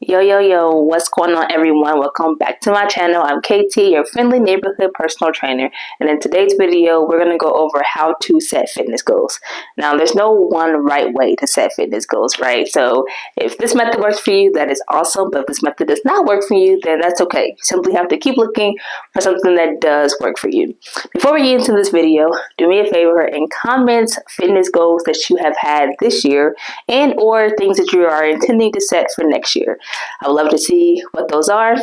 Yo, what's going on, everyone? Welcome back to my channel. I'm KT, your friendly neighborhood personal trainer. And in today's video, we're going to go over how to set fitness goals. Now, there's no one right way to set fitness goals, right? So if this method works for you, that is awesome. But if this method does not work for you, then that's okay. You simply have to keep looking for something that does work for you. Before we get into this video, do me a favor and comment fitness goals that you have had this year and or things that you are intending to set for next year. I would love to see what those are,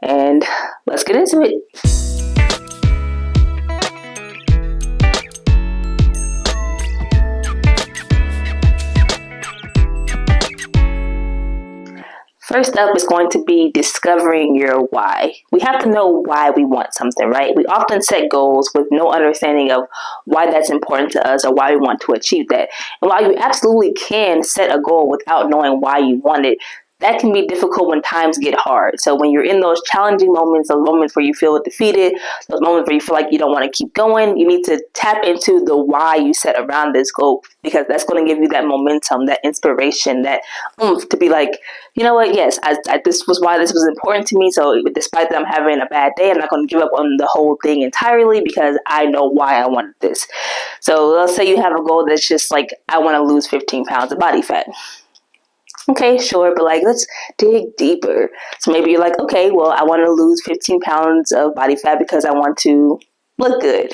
and let's get into it. First up is going to be discovering your why. We have to know why we want something, right? We often set goals with no understanding of why that's important to us or why we want to achieve that. And while you absolutely can set a goal without knowing why you want it, that can be difficult when times get hard. So when you're in those challenging moments, those moments where you feel defeated, those moments where you feel like you don't want to keep going, you need to tap into the why you set around this goal, because that's going to give you that momentum, that inspiration, that oomph to be like, you know what, yes, this was why this was important to me. So despite that I'm having a bad day, I'm not going to give up on the whole thing entirely because I know why I wanted this. So let's say you have a goal that's just like, I want to lose 15 pounds of body fat. Okay, sure, but like, let's dig deeper. So maybe you're like, okay, well, I want to lose 15 pounds of body fat because I want to look good.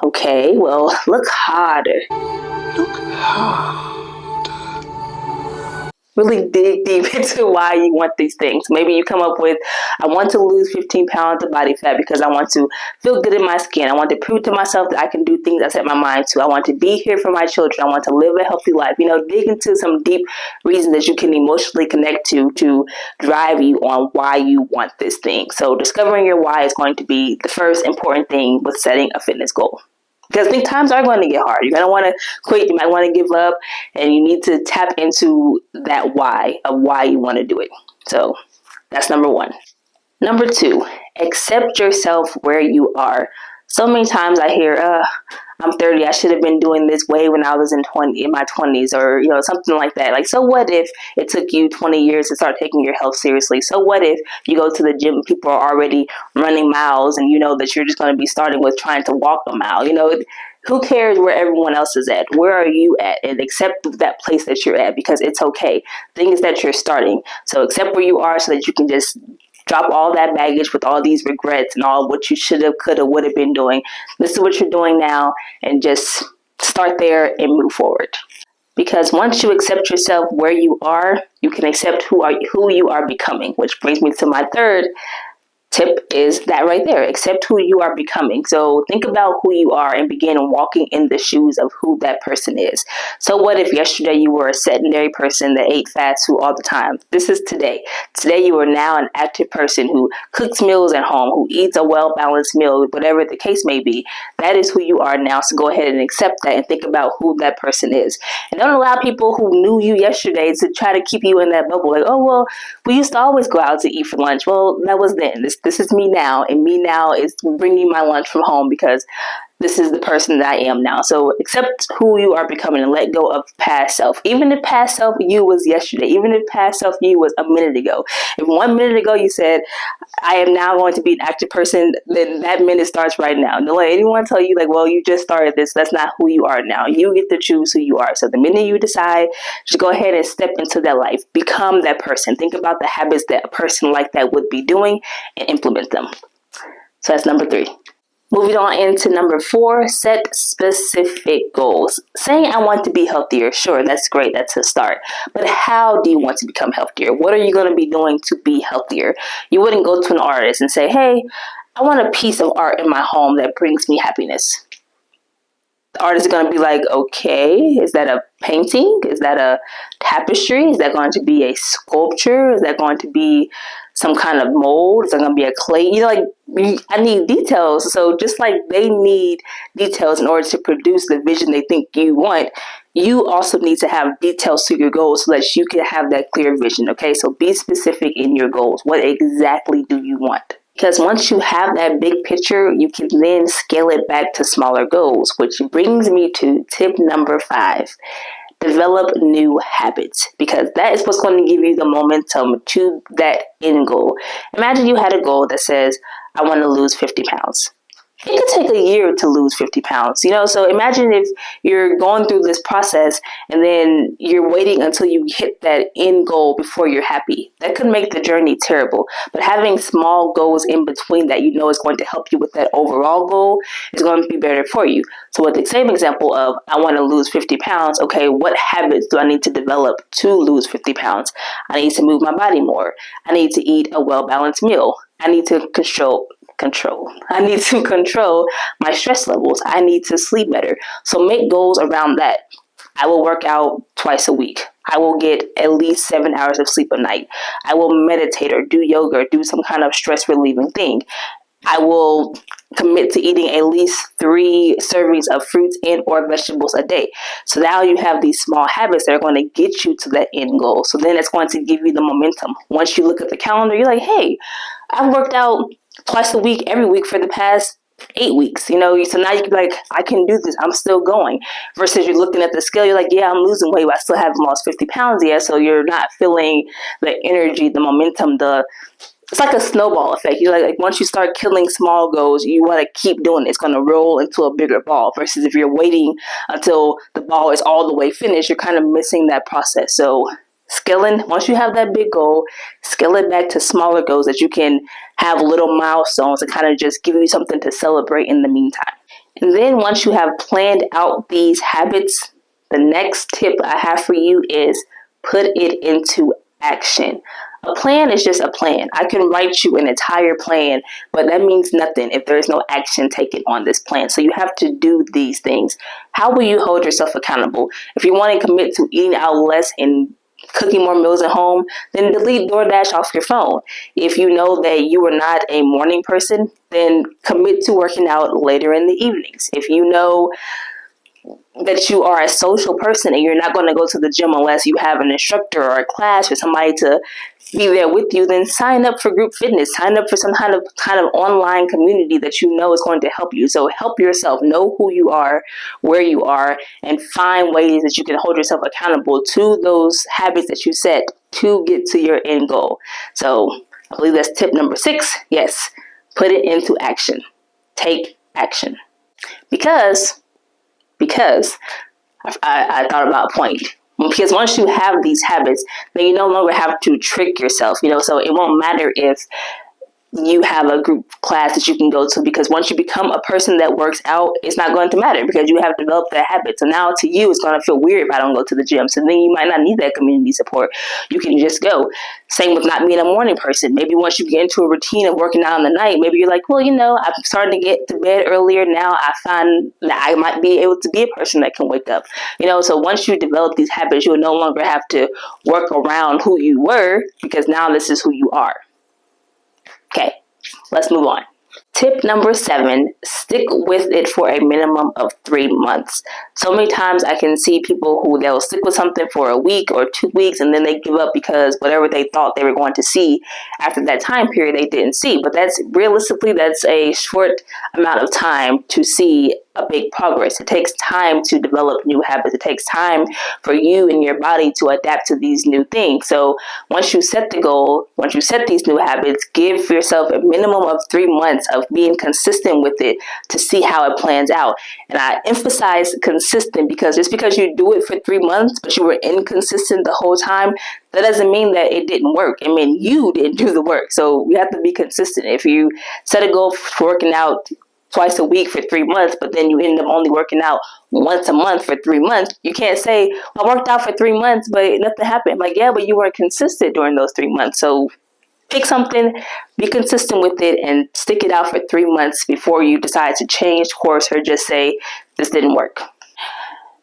Okay, well, look harder. Look harder. Really dig deep into why you want these things. Maybe you come up with, I want to lose 15 pounds of body fat because I want to feel good in my skin. I want to prove to myself that I can do things I set my mind to. I want to be here for my children. I want to live a healthy life. You know, dig into some deep reason that you can emotionally connect to drive you on why you want this thing. So discovering your why is going to be the first important thing with setting a fitness goal. Because I think times are going to get hard. You're going to want to quit. You might want to give up. And you need to tap into that why of why you want to do it. So that's number one. Number two, accept yourself where you are. So many times I hear, I'm 30, I should have been doing this way when I was in my 20s, or, you know, something like that. Like, so what if it took you 20 years to start taking your health seriously? So what if you go to the gym, people are already running miles, and you know that you're just going to be starting with trying to walk a mile? You know, who cares where everyone else is at? Where are you at? And accept that place that you're at, because it's okay. The thing is that you're starting. So accept where you are so that you can just drop all that baggage with all these regrets and all what you should have, could have, would have been doing. This is what you're doing now, and just start there and move forward. Because once you accept yourself where you are, you can accept who you are becoming, which brings me to my third tip, is that right there. Accept who you are becoming. So think about who you are and begin walking in the shoes of who that person is. So what if yesterday you were a sedentary person that ate fast food all the time? This is today. Today you are now an active person who cooks meals at home, who eats a well-balanced meal, whatever the case may be. That is who you are now. So go ahead and accept that and think about who that person is. And don't allow people who knew you yesterday to try to keep you in that bubble. Like, oh, well, we used to always go out to eat for lunch. Well, that was then. This is me now, and me now is bringing my lunch from home because this is the person that I am now. So accept who you are becoming and let go of past self. Even if past self you was yesterday, even if past self you was a minute ago. If 1 minute ago you said, I am now going to be an active person, then that minute starts right now. Don't let anyone tell you like, well, you just started this. That's not who you are now. You get to choose who you are. So the minute you decide, just go ahead and step into that life. Become that person. Think about the habits that a person like that would be doing and implement them. So that's number 3. Moving on into number 4, set specific goals. Saying I want to be healthier, sure, that's great, that's a start. But how do you want to become healthier? What are you going to be doing to be healthier? You wouldn't go to an artist and say, hey, I want a piece of art in my home that brings me happiness. The artist is going to be like, okay, is that a painting? Is that a tapestry? Is that going to be a sculpture? Is that going to be some kind of mold? Is that going to be a clay? You know, like, I need details. So just like they need details in order to produce the vision they think you want, you also need to have details to your goals so that you can have that clear vision. Okay, so be specific in your goals. What exactly do you want? Because once you have that big picture, you can then scale it back to smaller goals, which brings me to tip number 5. Develop new habits, because that is what's going to give you the momentum to that end goal. Imagine you had a goal that says, I want to lose 50 pounds. It could take a year to lose 50 pounds, so imagine if you're going through this process and then you're waiting until you hit that end goal before you're happy. That could make the journey terrible. But having small goals in between that is going to help you with that overall goal is going to be better for you. So with the same example of, I want to lose 50 pounds, okay, what habits do I need to develop to lose 50 pounds? I need to move my body more. I need to eat a well-balanced meal. I need to control. I need to control my stress levels. I need to sleep better. So make goals around that. I will work out twice a week. I will get at least 7 hours of sleep a night. I will meditate or do yoga or do some kind of stress relieving thing. I will commit to eating at least 3 servings of fruits and or vegetables a day. So now you have these small habits that are going to get you to that end goal. So then it's going to give you the momentum. Once you look at the calendar, you're like, hey, I've worked out twice a week, every week for the past 8 weeks, so now you can be like, I can do this. I'm still going. Versus you're looking at the scale, you're like, yeah, I'm losing weight, but I still haven't lost 50 pounds yet. So you're not feeling the energy, the momentum, it's like a snowball effect. You're like once you start killing small goals, you want to keep doing it. It's going to roll into a bigger ball. Versus if you're waiting until the ball is all the way finished, you're kind of missing that process. So scaling, once you have that big goal, scale it back to smaller goals that you can have little milestones to kind of just give you something to celebrate in the meantime. And then once you have planned out these habits, the next tip I have for you is put it into action. A plan is just a plan. I can write you an entire plan, but that means nothing if there is no action taken on this plan. So you have to do these things. How will you hold yourself accountable? If you want to commit to eating out less and cooking more meals at home, then delete DoorDash off your phone. If you know that you are not a morning person, then commit to working out later in the evenings. If you know that you are a social person and you're not going to go to the gym unless you have an instructor or a class or somebody to be there with you, then sign up for group fitness. Sign up for some kind of online community that you know is going to help you. So help yourself, know who you are, where you are, and find ways that you can hold yourself accountable to those habits that you set to get to your end goal. So I believe that's tip number 6. Yes, put it into action. Take action. Because I thought about a point. Because once you have these habits, then you no longer have to trick yourself, so it won't matter if you have a group class that you can go to, because once you become a person that works out, it's not going to matter because you have developed that habit. So now to you, it's going to feel weird if I don't go to the gym. So then you might not need that community support. You can just go. Same with not being a morning person. Maybe once you get into a routine of working out in the night, maybe you're like, well, I'm starting to get to bed earlier now. I find that I might be able to be a person that can wake up. So once you develop these habits, you'll no longer have to work around who you were, because now this is who you are. Okay, let's move on. Tip number 7, stick with it for a minimum of 3 months. So many times I can see people who they'll stick with something for a week or 2 weeks and then they give up because whatever they thought they were going to see after that time period, they didn't see. But that's a short amount of time to see a big progress. It takes time to develop new habits. It takes time for you and your body to adapt to these new things. So once you set the goal, once you set these new habits, give yourself a minimum of 3 months of being consistent with it to see how it plans out. And I emphasize consistent because just because you do it for 3 months, but you were inconsistent the whole time, that doesn't mean that it didn't work. It means you didn't do the work. So we have to be consistent. If you set a goal for working out twice a week for 3 months, but then you end up only working out once a month for 3 months, you can't say, I worked out for 3 months, but nothing happened. Like, yeah, but you weren't consistent during those 3 months. So pick something, be consistent with it, and stick it out for 3 months before you decide to change course or just say, this didn't work.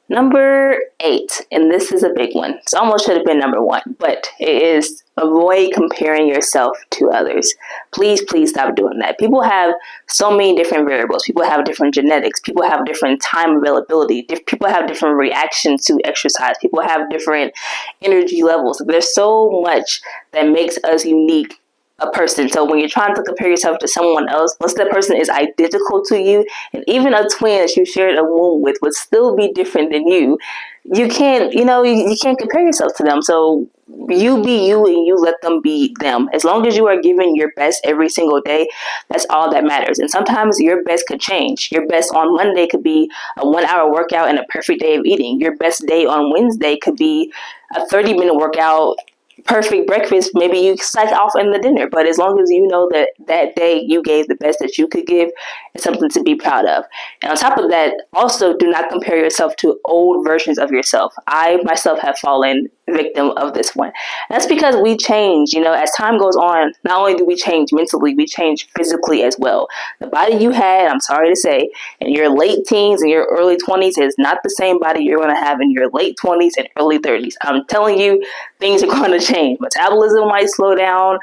Number 8, and this is a big one. It almost should have been number 1, but it is avoid comparing yourself to others. Please stop doing that. People have so many different variables. People have different genetics. People have different time availability. People have different reactions to exercise. People have different energy levels. There's so much that makes us unique a person. So when you're trying to compare yourself to someone else, unless that person is identical to you, and even a twin that you shared a womb with would still be different than you, you can't, you can't compare yourself to them. So you be you and you let them be them. As long as you are giving your best every single day, that's all that matters. And sometimes your best could change. Your best on Monday could be a 1 hour workout and a perfect day of eating. Your best day on Wednesday could be a 30-minute workout, perfect breakfast. Maybe you psych off in the dinner, but as long as you know that that day you gave the best that you could give, it's something to be proud of. And on top of that, also do not compare yourself to old versions of yourself. I myself have fallen victim of this one. And that's because we change, as time goes on. Not only do we change mentally, we change physically as well. The body you had, I'm sorry to say, in your late teens and your early 20s is not the same body you're going to have in your late 20s and early 30s. I'm telling you, things are going to change. Metabolism might slow down.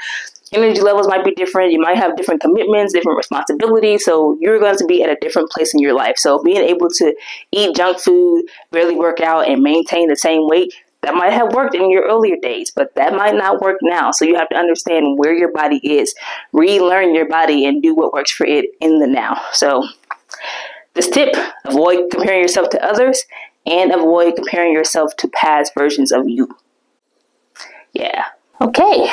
Energy levels might be different. You might have different commitments, different responsibilities. So you're going to be at a different place in your life. So being able to eat junk food, barely work out, and maintain the same weight, that might have worked in your earlier days, but that might not work now. So you have to understand where your body is, relearn your body, and do what works for it in the now. So this tip, avoid comparing yourself to others and avoid comparing yourself to past versions of you. Yeah. Okay.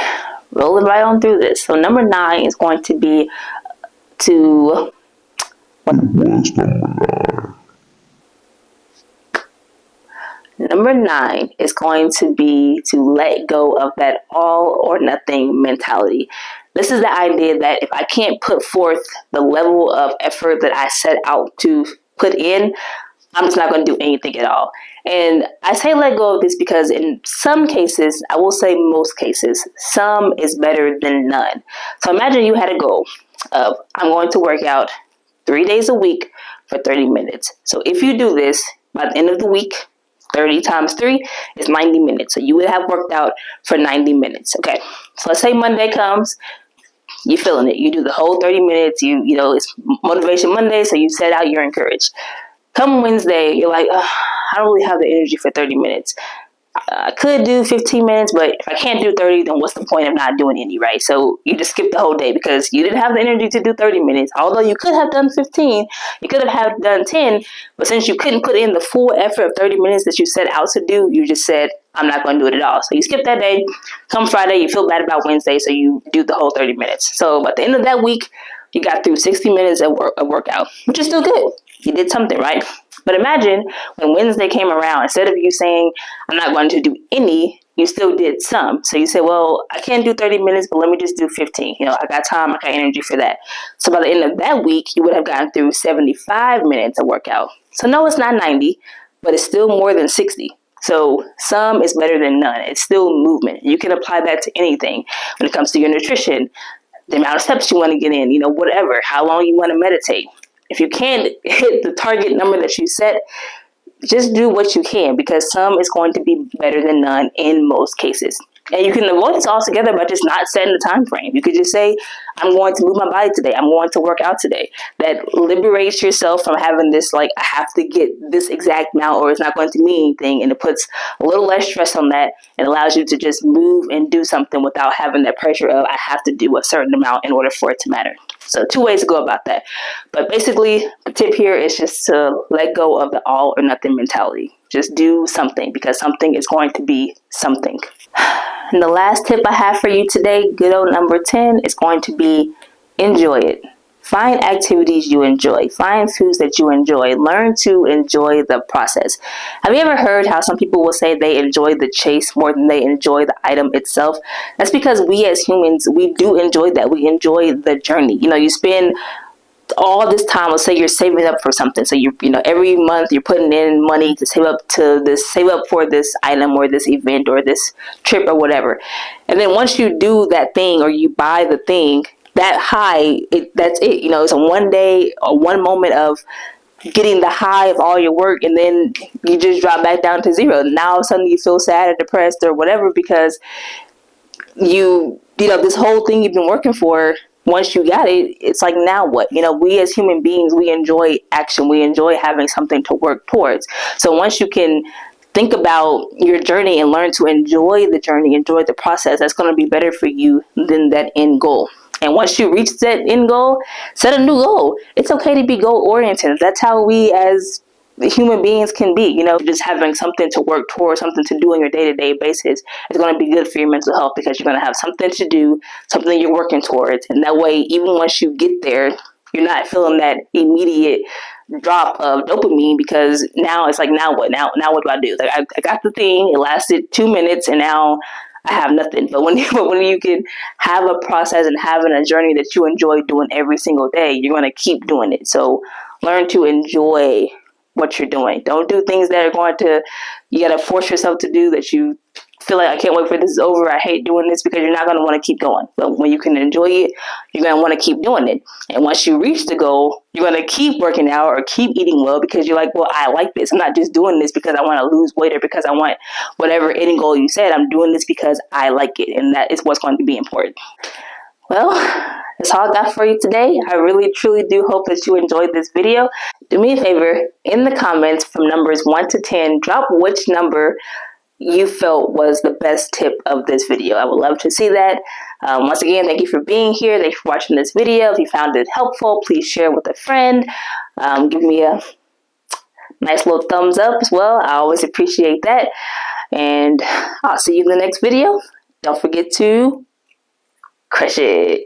Rolling right on through this. So number 9 is going to be to... Number 9 is going to be to let go of that all or nothing mentality. This is the idea that if I can't put forth the level of effort that I set out to put in, I'm just not going to do anything at all. And I say let go of this because in some cases, I will say most cases, some is better than none. So imagine you had a goal of, I'm going to work out 3 days a week for 30 minutes. So if you do this by the end of the week, 30 times 3 is 90 minutes. So you would have worked out for 90 minutes. Okay. So let's say Monday comes, you're feeling it. You do the whole 30 minutes. It's Motivation Monday. So you set out, you're encouraged. Come Wednesday, you're like, I don't really have the energy for 30 minutes. I could do 15 minutes, but if I can't do 30, then what's the point of not doing any, right? So you just skip the whole day because you didn't have the energy to do 30 minutes. Although you could have done 15, you could have done 10, but since you couldn't put in the full effort of 30 minutes that you set out to do, you just said, I'm not going to do it at all. So you skip that day. Come Friday, you feel bad about Wednesday, so you do the whole 30 minutes. So at the end of that week, you got through 60 minutes of workout, which is still good. You did something, right? But imagine when Wednesday came around, instead of you saying, I'm not going to do any, you still did some. So you say, well, I can't do 30 minutes, but let me just do 15. I got time, I got energy for that. So by the end of that week, you would have gotten through 75 minutes of workout. So no, it's not 90, but it's still more than 60. So some is better than none. It's still movement. You can apply that to anything when it comes to your nutrition, the amount of steps you want to get in, whatever, how long you want to meditate. If you can't hit the target number that you set, just do what you can because some is going to be better than none in most cases. And you can avoid this altogether by just not setting the time frame. You could just say, I'm going to move my body today. I'm going to work out today. That liberates yourself from having this, I have to get this exact amount or it's not going to mean anything. And it puts a little less stress on that and allows you to just move and do something without having that pressure of, I have to do a certain amount in order for it to matter. So 2 ways to go about that. But basically, the tip here is just to let go of the all or nothing mentality. Just do something because something is going to be something. And the last tip I have for you today, good old number 10, is going to be enjoy it. Find activities you enjoy. Find foods that you enjoy. Learn to enjoy the process. Have you ever heard how some people will say they enjoy the chase more than they enjoy the item itself? That's because we as humans, we do enjoy that. We enjoy the journey. You spend all this time, let's say you're saving up for something. So every month you're putting in money to save up for this item or this event or this trip or whatever. And then once you do that thing or you buy the thing, that high, that's it. It's a one day or one moment of getting the high of all your work, and then you just drop back down to zero. Now all of a sudden you feel sad or depressed or whatever because this whole thing you've been working for, once you got it, it's like, now what? We as human beings, we enjoy action. We enjoy having something to work towards. So once you can think about your journey and learn to enjoy the journey, enjoy the process. That's going to be better for you than that end goal. And once you reach that end goal, set a new goal. It's okay to be goal oriented. That's how we as human beings can be. Just having something to work towards, something to do on your day-to-day basis is going to be good for your mental health, because you're going to have something to do, something you're working towards. And that way, even once you get there, you're not feeling that immediate drop of dopamine, because now it's like, now what? Now what do I do? Like, I got the thing, it lasted 2 minutes, and now I have nothing. But when you can have a process and having a journey that you enjoy doing every single day, you're going to keep doing it. So learn to enjoy what you're doing. Don't do things that are going to, you got to force yourself to do, that you feel like, I can't wait for this is over, I hate doing this, because you're not going to want to keep going. But when you can enjoy it, you're going to want to keep doing it. And once you reach the goal, you're going to keep working out or keep eating well, because you're like, well, I like this. I'm not just doing this because I want to lose weight or because I want whatever end goal you said. I'm doing this because I like it. And that is what's going to be important. Well, that's all I got for you today. I really, truly do hope that you enjoyed this video. Do me a favor, in the comments from numbers 1 to 10, drop which number you felt was the best tip of this video. I would love to see that. Once again, thank you for being here. Thank you for watching this video. If you found it helpful, please share with a friend. Give me a nice little thumbs up as well. I always appreciate that. And I'll see you in the next video. Don't forget to crush it.